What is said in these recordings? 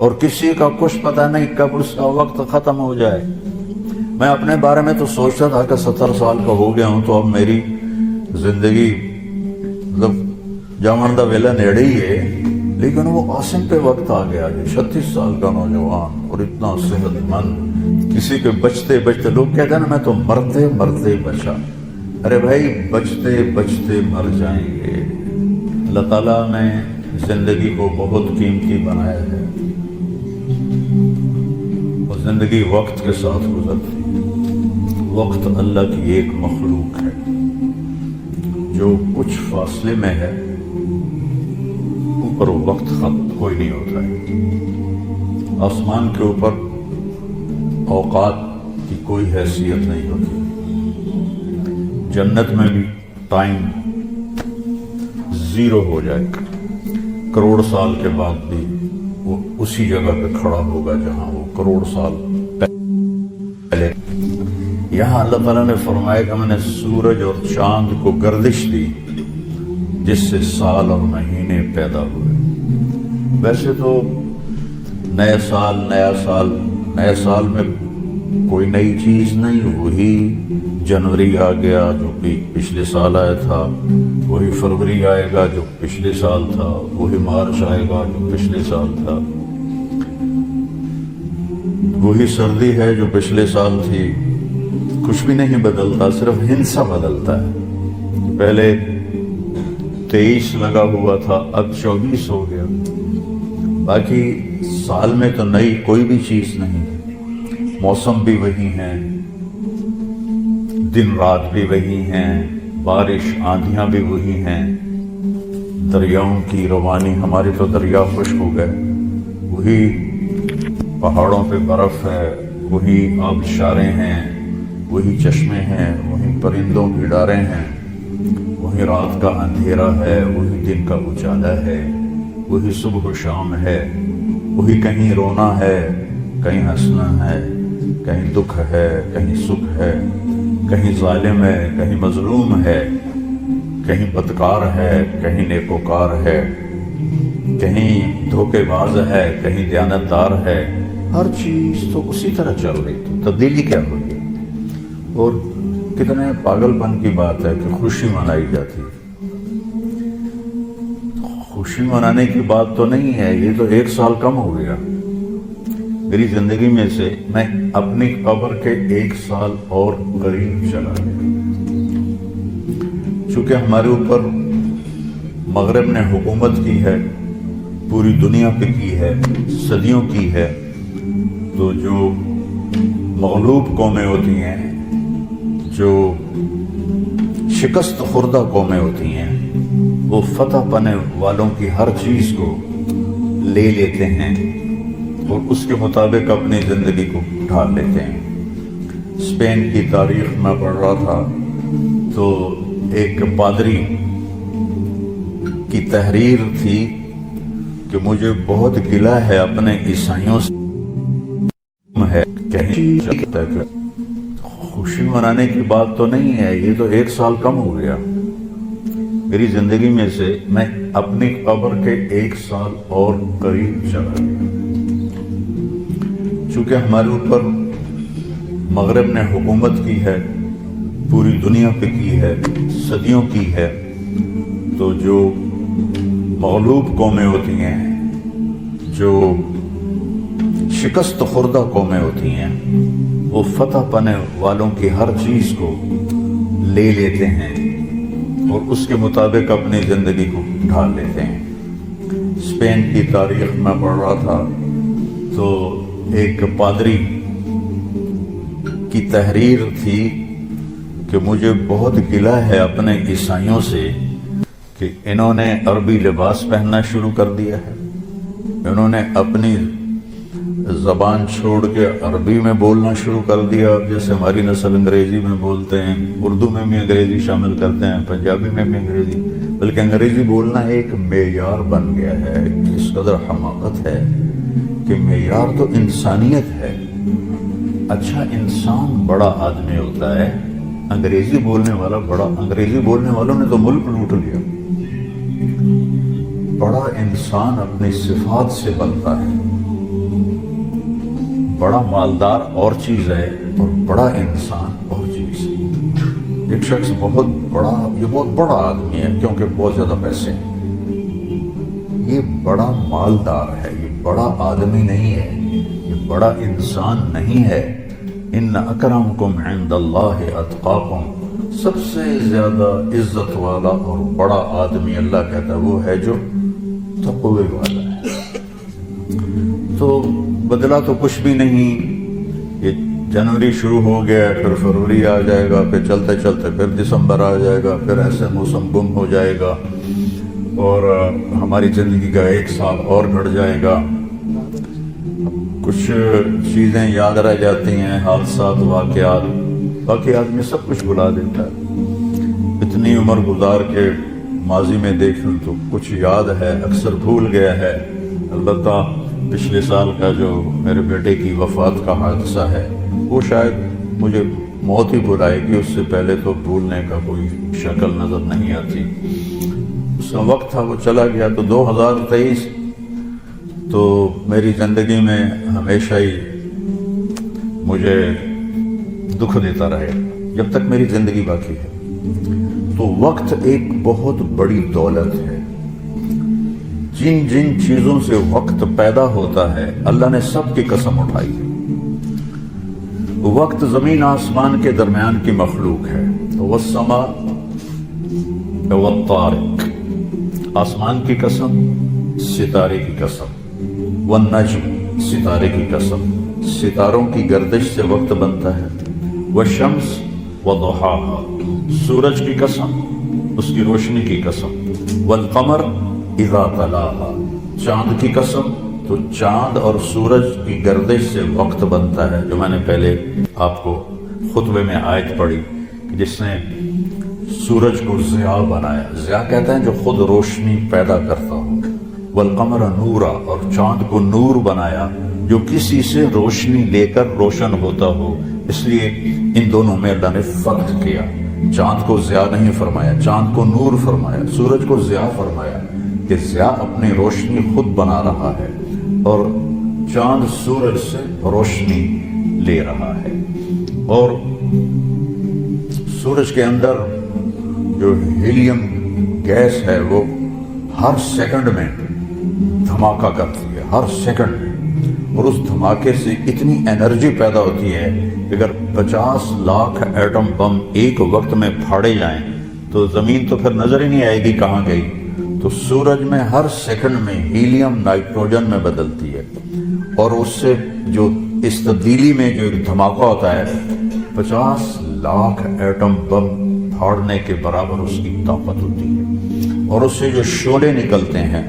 اور کسی کا کچھ پتہ نہیں کب اس کا وقت ختم ہو جائے۔ میں اپنے بارے میں تو سوچتا تھا کہ 70 سال کا ہو گیا ہوں تو اب میری زندگی مطلب جوان دا ویلا نیڑے ہی ہے، لیکن وہ قاسم پہ وقت آ گیا جو 36 سال کا نوجوان اور اتنا صحت مند، کسی کے بچتے بچتے لوگ کہتے ہیں نا میں تو مرتے مرتے بچا۔ ارے بھائی بچتے بچتے مر جائیں گے۔ اللہ تعالیٰ نے زندگی کو بہت قیمتی بنایا ہے اور زندگی وقت کے ساتھ گزرتی ہے۔ وقت اللہ کی ایک مخلوق ہے جو کچھ فاصلے میں ہے، اوپر وقت ختم کوئی نہیں ہوتا ہے۔ آسمان کے اوپر اوقات کی کوئی حیثیت نہیں ہوتی۔ جنت میں بھی ٹائم زیرو ہو جائے گا، کروڑ سال کے بعد بھی وہ اسی جگہ پہ کھڑا ہوگا جہاں وہ کروڑ سال پہلے۔ یہاں اللہ تعالیٰ نے فرمایا کہ میں نے سورج اور چاند کو گردش دی جس سے سال اور مہینے پیدا ہوئے۔ ویسے تو نئے سال میں کوئی نئی چیز نہیں، وہی جنوری آ گیا جو پچھلے سال آیا تھا، وہی فروری آئے گا جو پچھلے سال تھا، وہی مارچ آئے گا جو پچھلے سال تھا، وہی سردی ہے جو پچھلے سال تھی۔ کچھ بھی نہیں بدلتا، صرف ہندسہ بدلتا ہے۔ پہلے 23 لگا ہوا تھا، اب 24 ہو گیا۔ باقی سال میں تو نئی کوئی بھی چیز نہیں۔ موسم بھی وہی ہیں، دن رات بھی وہی ہیں، بارش آندھیاں بھی وہی ہیں، دریاؤں کی روانی، ہمارے تو دریا خشک ہو گئے، وہی پہاڑوں پہ برف ہے، وہی آبشاریں ہیں، وہی چشمے ہیں، وہی پرندوں کی ڈاریں ہیں، وہی رات کا اندھیرا ہے، وہی دن کا اجالا ہے، وہی صبح و شام ہے، وہی کہیں رونا ہے، کہیں ہنسنا ہے، کہیں دکھ ہے، کہیں سکھ ہے، کہیں ظالم ہے، کہیں مظلوم ہے، کہیں بدکار ہے، کہیں نیکوکار ہے، کہیں دھوکے باز ہے، کہیں دیانتدار ہے۔ ہر چیز تو اسی طرح چل رہی تھی، تبدیلی کیا ہوئی؟ اور کتنے پاگل پن کی بات ہے کہ خوشی منائی جاتی۔ خوشی منانے کی بات تو نہیں ہے، یہ تو 1 سال کم ہو گیا میری زندگی میں سے۔ میں اپنی قبر کے 1 سال اور قریب چلا گیا، چونکہ ہمارے اوپر مغرب نے حکومت کی ہے، پوری دنیا پہ کی ہے، صدیوں کی ہے، تو جو مغلوب قومیں ہوتی ہیں، جو شکست خوردہ قومیں ہوتی ہیں، وہ فتح پانے والوں کی ہر چیز کو لے لیتے ہیں اور اس کے مطابق اپنی زندگی کو ڈھال لیتے ہیں۔ اسپین کی تاریخ میں پڑھ رہا تھا تو ایک پادری کی تحریر تھی کہ مجھے بہت گلہ ہے اپنے عیسائیوں سے، ہے کہ خوشی منانے کی بات تو نہیں ہے، یہ تو 1 سال کم ہو گیا میری زندگی میں سے۔ میں اپنی قبر کے 1 سال اور قریب چلا گیا، چونکہ ہمارے اوپر مغرب نے حکومت کی ہے، پوری دنیا پہ کی ہے، صدیوں کی ہے، تو جو مغلوب قومیں ہوتی ہیں، جو شکست خوردہ قومیں ہوتی ہیں، وہ فتح پانے والوں کی ہر چیز کو لے لیتے ہیں اور اس کے مطابق اپنی زندگی کو ڈھال لیتے ہیں۔ اسپین کی تاریخ میں پڑھ رہا تھا تو ایک پادری کی تحریر تھی کہ مجھے بہت گلہ ہے اپنے عیسائیوں سے کہ انہوں نے عربی لباس پہننا شروع کر دیا ہے، انہوں نے اپنی زبان چھوڑ کے عربی میں بولنا شروع کر دیا۔ جیسے ہماری نسل انگریزی میں بولتے ہیں، اردو میں بھی انگریزی شامل کرتے ہیں، پنجابی میں بھی انگریزی، بلکہ انگریزی بولنا ایک معیار بن گیا ہے۔ اس قدر حماقت ہے کہ معیار تو انسانیت ہے۔ اچھا انسان بڑا آدمی ہوتا ہے، انگریزی بولنے والا بڑا، انگریزی بولنے والوں نے تو ملک لوٹ لیا۔ بڑا انسان اپنی صفات سے بنتا ہے، بڑا مالدار اور چیز ہے اور بڑا انسان اور چیز ہے۔ ایک شخص بہت بڑا آدمی ہے کیونکہ بہت زیادہ پیسے ہیں، یہ بڑا مالدار ہے، یہ بڑا آدمی نہیں ہے، یہ بڑا انسان نہیں ہے۔ ان اکرمکم عند اللہ اتقاکم، سب سے زیادہ عزت والا اور بڑا آدمی اللہ کہتا ہے وہ ہے جو تقوی والا ہے۔ تو بدلا تو کچھ بھی نہیں، یہ جنوری شروع ہو گیا، پھر فروری آ جائے گا، پھر چلتے چلتے پھر دسمبر آ جائے گا، پھر ایسے موسم گم ہو جائے گا اور ہماری زندگی کا ایک سال اور گھٹ جائے گا۔ کچھ چیزیں یاد رہ جاتی ہیں، حادثات، واقعات میں سب کچھ بھلا دیتا ہے۔ اتنی عمر گزار کے ماضی میں دیکھوں تو کچھ یاد ہے، اکثر بھول گیا ہے۔ البتہ پچھلے سال کا جو میرے بیٹے کی وفات کا حادثہ ہے وہ شاید مجھے موت ہی بلائے گی، اس سے پہلے تو بھولنے کا کوئی شکل نظر نہیں آتی۔ اس کا وقت تھا، وہ چلا گیا۔ تو 2023 تو میری زندگی میں ہمیشہ ہی مجھے دکھ دیتا رہے جب تک میری زندگی باقی ہے۔ تو وقت ایک بہت بڑی دولت ہے۔ جن جن چیزوں سے وقت پیدا ہوتا ہے اللہ نے سب کی قسم اٹھائی ہے۔ وقت زمین آسمان کے درمیان کی مخلوق ہے۔ والسماء والطارق، آسمان کی قسم، ستارے کی قسم، والنجم، ستارے کی قسم، ستاروں کی گردش سے وقت بنتا ہے۔ والشمس وضحاها، سورج کی قسم، اس کی روشنی کی قسم۔ والقمر اذا تلاها، چاند کی قسم، تو چاند اور سورج کی گردش سے وقت بنتا ہے، جو میں نے پہلے آپ کو خطبے میں آیت پڑھی کہ جس نے سورج کو ضیاء بنایا۔ ضیاء کہتے ہیں جو خود روشنی پیدا کرتا ہو۔ والقمر نورا، اور چاند کو نور بنایا جو کسی سے روشنی لے کر روشن ہوتا ہو، اس لیے ان دونوں میں اللہ نے فرق کیا۔ چاند کو ضیاء نہیں فرمایا، چاند کو نور فرمایا، سورج کو ضیاء فرمایا کہ ضیاء اپنی روشنی خود بنا رہا ہے اور چاند سورج سے روشنی لے رہا ہے۔ اور سورج کے اندر جو ہیلیم گیس ہے وہ ہر سیکنڈ میں دھماکہ کرتی ہے، ہر سیکنڈ میں، اور اس دھماکے سے اتنی انرجی پیدا ہوتی ہے کہ اگر 50 لاکھ ایٹم بم ایک وقت میں پھاڑے جائیں تو زمین تو پھر نظر ہی نہیں آئے گی کہاں گئی۔ تو سورج میں ہر سیکنڈ میں ہیلیم نائٹروجن میں بدلتی ہے، اور اس سے جو اس تبدیلی میں جو ایک دھماکہ ہوتا ہے 50 لاکھ ایٹم بم پھاڑنے کے برابر اس کی طاقت ہوتی ہے، اور اس سے جو شعلے نکلتے ہیں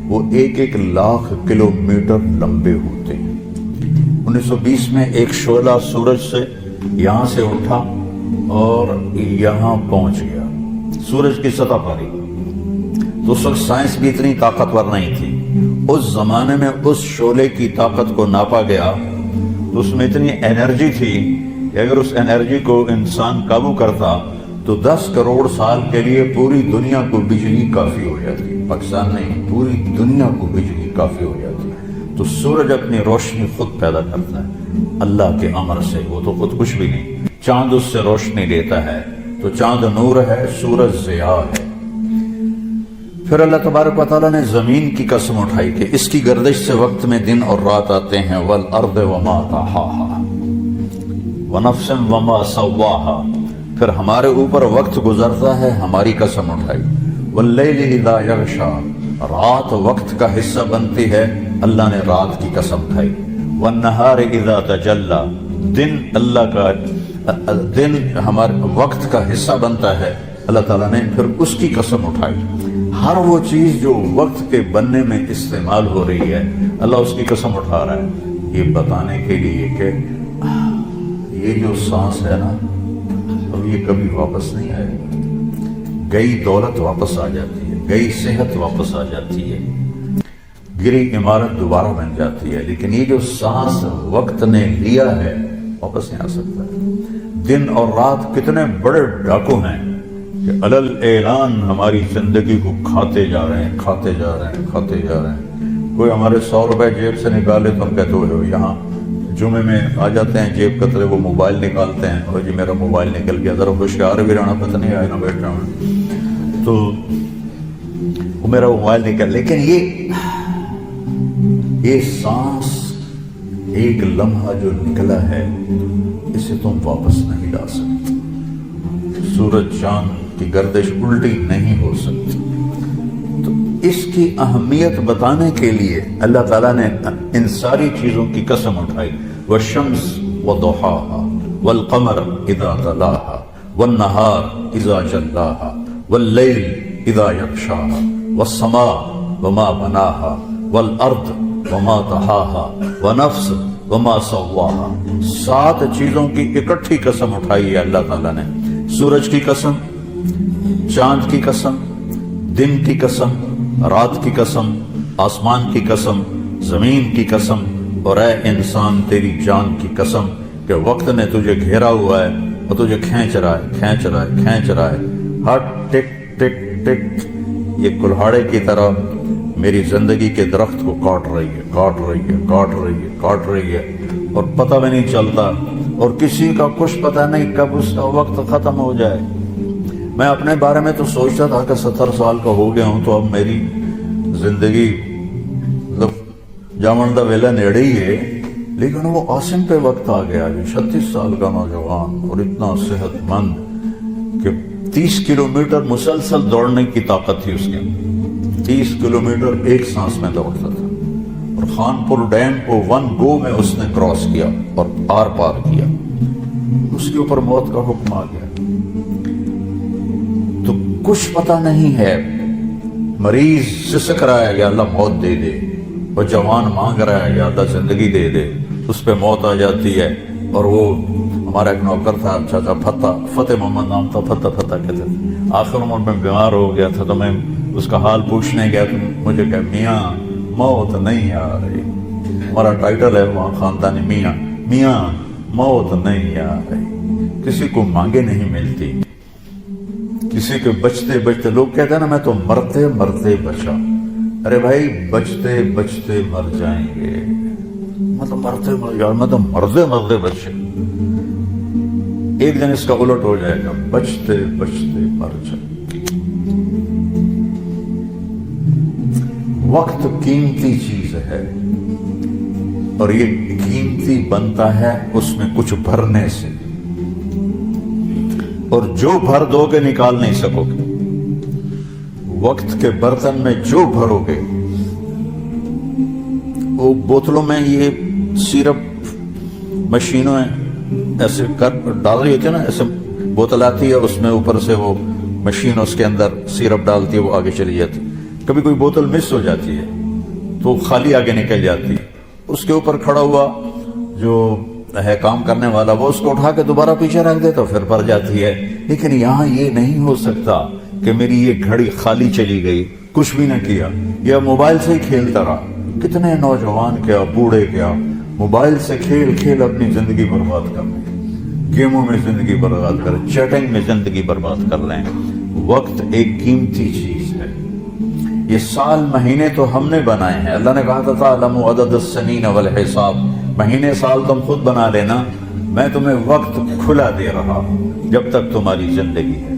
وہ 1 لاکھ کلومیٹر لمبے ہوتے ہیں۔ 1920 میں ایک شعلہ سورج سے یہاں سے اٹھا اور یہاں پہنچ گیا، سورج کی سطح پر ہی۔ تو اس وقت سائنس بھی اتنی طاقتور نہیں تھی۔ اس زمانے میں اس شعلے کی طاقت کو ناپا گیا تو اس میں اتنی انرجی تھی کہ اگر اس انرجی کو انسان قابو کرتا تو 10 کروڑ سال کے لیے پوری دنیا کو بجلی کافی ہو جاتی، پاکستان نہیں، پوری دنیا کو بجلی کافی ہو جاتی۔ تو سورج اپنی روشنی خود پیدا کرتا ہے اللہ کے امر سے، وہ تو خود کچھ بھی نہیں۔ چاند اس سے روشنی لیتا ہے، تو چاند نور ہے، سورج ضیاء ہے۔ پھر اللہ تبارک و تعالیٰ نے زمین کی قسم اٹھائی کہ اس کی گردش سے وقت میں دن اور رات آتے ہیں۔ والارض وما طحاها ونفس وما سواها، پھر ہمارے اوپر وقت گزرتا ہے، ہماری قسم اٹھائی۔ واللیل اذا یغشا، رات وقت کا حصہ بنتی ہے، اللہ نے رات کی قسم کھائی۔ والنہار اذا تجلی، دن اللہ کا دن ہمارے وقت کا حصہ بنتا ہے، اللہ تعالیٰ نے پھر اس کی قسم اٹھائی۔ ہر وہ چیز جو وقت کے بننے میں استعمال ہو رہی ہے اللہ اس کی قسم اٹھا رہا ہے، یہ بتانے کے لیے کہ یہ جو سانس ہے نا اب یہ کبھی واپس نہیں آئے گا۔ گئی دولت واپس آ جاتی ہے، گئی صحت واپس آ جاتی ہے، گری عمارت دوبارہ بن جاتی ہے، لیکن یہ جو سانس وقت نے لیا ہے واپس نہیں آ سکتا ہے۔ دن اور رات کتنے بڑے ڈاکو ہیں کہ علل اعلان ہماری زندگی کو کھاتے جا رہے ہیں، کھاتے جا رہے ہیں، کھاتے جا رہے ہیں۔ کوئی ہمارے 100 روپے جیب سے نکالے تو ہم کہتے ہو یہاں جمعے میں آ جاتے ہیں جیب کترے، وہ موبائل نکالتے ہیں، اور جی میرا موبائل نکل گیا، ذرا ہوشیار بھی رہنا، پتہ نہیں آئے نہ بیٹھا ہوں تو وہ میرا موبائل نکل. لیکن یہ سانس ایک لمحہ جو نکلا ہے اسے تم واپس نہیں لا سکتے. سورج چاند کی گردش الٹی نہیں ہو سکتی. تو اس کی اہمیت بتانے کے لیے اللہ تعالیٰ نے ان ساری چیزوں کی قسم اٹھائی. والشمس وضحاها والقمر اذا تلاها والنهار اذا جلاها والليل اذا يغشاها والسماء وما بناها والارض وما طحاها ونفس وما سواها. 7 چیزوں کی اکٹھی قسم اٹھائی ہے اللہ تعالیٰ نے. سورج کی قسم، چاند کی قسم، دن کی قسم، رات کی قسم، آسمان کی قسم، زمین کی قسم، اور اے انسان تیری جان کی قسم کہ وقت نے تجھے گھیرا ہوا ہے اور تجھے کھینچ رہا ہے، کھینچ رہا ہے، کھینچ رہا ہے. ہر ٹک ٹک ٹک یہ کلہاڑے کی طرح میری زندگی کے درخت کو کاٹ رہی ہے، کاٹ رہی ہے، کاٹ رہی ہے، کاٹ رہی ہے، اور پتہ بھی نہیں چلتا، اور کسی کا کچھ پتہ نہیں کب اس کا وقت ختم ہو جائے. میں اپنے بارے میں تو سوچتا تھا کہ 70 سال کا ہو گیا ہوں تو اب میری زندگی جامندہ ویلا نیڑے ہی ہے. لیکن وہ عاصم پہ وقت آ گیا جو 36 سال کا نوجوان اور اتنا صحت مند کہ 30 کلومیٹر مسلسل دوڑنے کی طاقت تھی اس کے. 30 کلومیٹر ایک سانس میں دوڑتا تھا، اور خانپور ڈیم کو 1 گو میں اس نے کراس کیا اور آر پار کیا. اس کے اوپر موت کا حکم آ گیا. تو کچھ پتہ نہیں ہے. مریض سسک رہا ہے یا اللہ موت دے دے، وہ جوان مانگ رہا ہے یا اللہ زندگی دے دے، اس پہ موت آ جاتی ہے. اور وہ ہمارا ایک نوکر تھا چاچا فتح محمد نام تھا، فتح کہتے تھے. آخر عمر میں بیمار ہو گیا تھا تو میں اس کا حال پوچھنے گیا تو مجھے کہ میاں موت نہیں آ رہی. ہمارا ٹائٹل ہے وہاں خاندانی میاں موت نہیں آ رہی. کسی کو مانگے نہیں ملتی، کسی کے بچتے بچتے. لوگ کہتے ہیں نا میں تو مرتے مرتے بچا. ارے بھائی بچتے بچتے مر جائیں گے. میں تو مرتے مرتے بچے. ایک دن اس کا الٹ ہو جائے گا، بچتے بچتے مر جائیں. وقت قیمتی چیز ہے، اور یہ قیمتی بنتا ہے اس میں کچھ بھرنے سے، اور جو بھر دو گے نکال نہیں سکو گے. وقت کے برتن میں جو بھرو گے، وہ بوتلوں میں یہ سیرپ مشینوں ایسے کر ڈال رہی ہوتی ہے نا، ایسے بوتل آتی ہے، اس میں اوپر سے وہ مشین اس کے اندر سیرپ ڈالتی ہے، وہ آگے چلی جاتی. کبھی کوئی بوتل مس ہو جاتی ہے تو خالی آگے نکل جاتی ہے. اس کے اوپر کھڑا ہوا جو ہے کام کرنے والا، وہ اس کو اٹھا کے دوبارہ پیچھے رکھ دے تو پھر بھر جاتی ہے. لیکن یہاں یہ نہیں ہو سکتا کہ میری یہ گھڑی خالی چلی گئی، کچھ بھی نہ کیا، یا موبائل سے ہی کھیلتا رہا. کتنے نوجوان کیا بوڑھے کیا موبائل سے کھیل کھیل اپنی زندگی برباد کر لیں، گیموں میں زندگی برباد کر، چیٹنگ میں زندگی برباد کر لیں. وقت ایک قیمتی چیز ہے. یہ سال مہینے تو ہم نے بنائے ہیں. اللہ نے کہا تھا تعلم عدد السنین والحساب، مہینے سال تم خود بنا لینا، میں تمہیں وقت کھلا دے رہا ہوں جب تک تمہاری زندگی ہے.